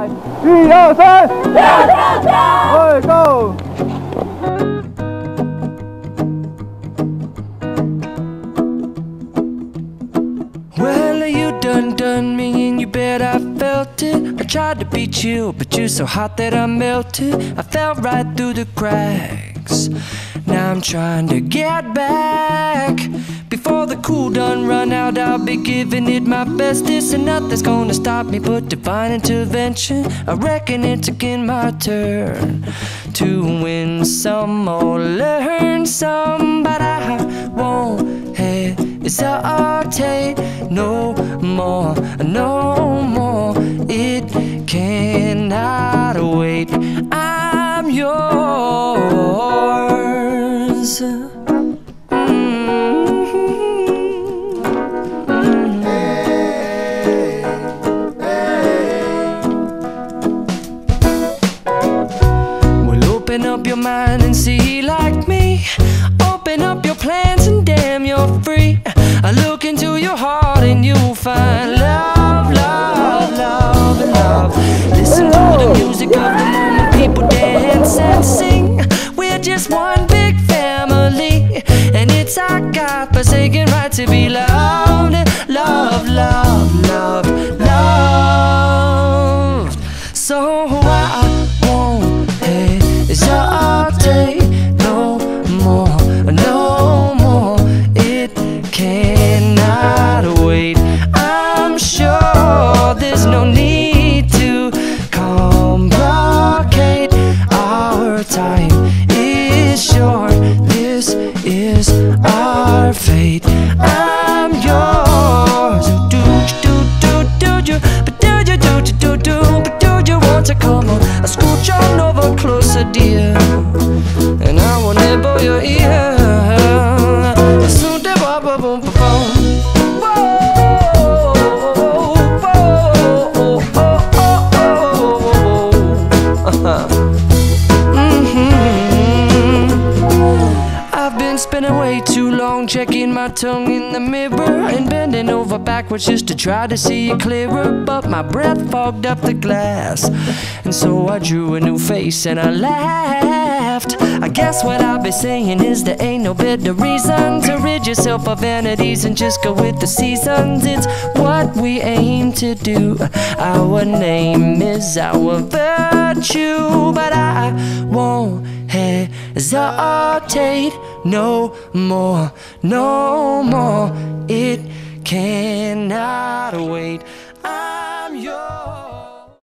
来，1、2、3，跳跳跳！哎，Go！ Well, you done me and you bet I felt it. I tried to be chill, but you're so hot that I melted. I fell right through the cracks. Now I'm trying to get back. Before the cool done run out, I'll be giving it my bestest, and nothing's gonna stop me but divine intervention. I reckon it's again my turn to win some or learn some, but I won't hesitate no more, no more. It cannot wait. I'm yours. Open up your mind and see like me. Open up your plans and damn, you're free. I look into your heart and you'll find love, love, love, and love. Listen to the music of the moment, people dance and sing. We're just one big family, and it's our God-forsaken right to be loved. Love, love, love, love. So I won't hesitate no more, no more. It cannot wait. I'm sure there's no need to complicate. Our time is short. This is our fate. I'm yours. Do you? But do you want to come on? I scooch on over closer, dear, and I will nibble your ear. I've been spending way too long checking my tongue in the mirror and bending over backwards just to try to see it clearer, but my breath fogged up the glass, and so I drew a new face and I laughed. I guess what I'll be saying is there ain't no better reason to rid yourself of vanities and just go with the seasons. It's what we aim to do. Our name is our virtue, but I won't hesitate no more, no more. It cannot wait. I'm yours.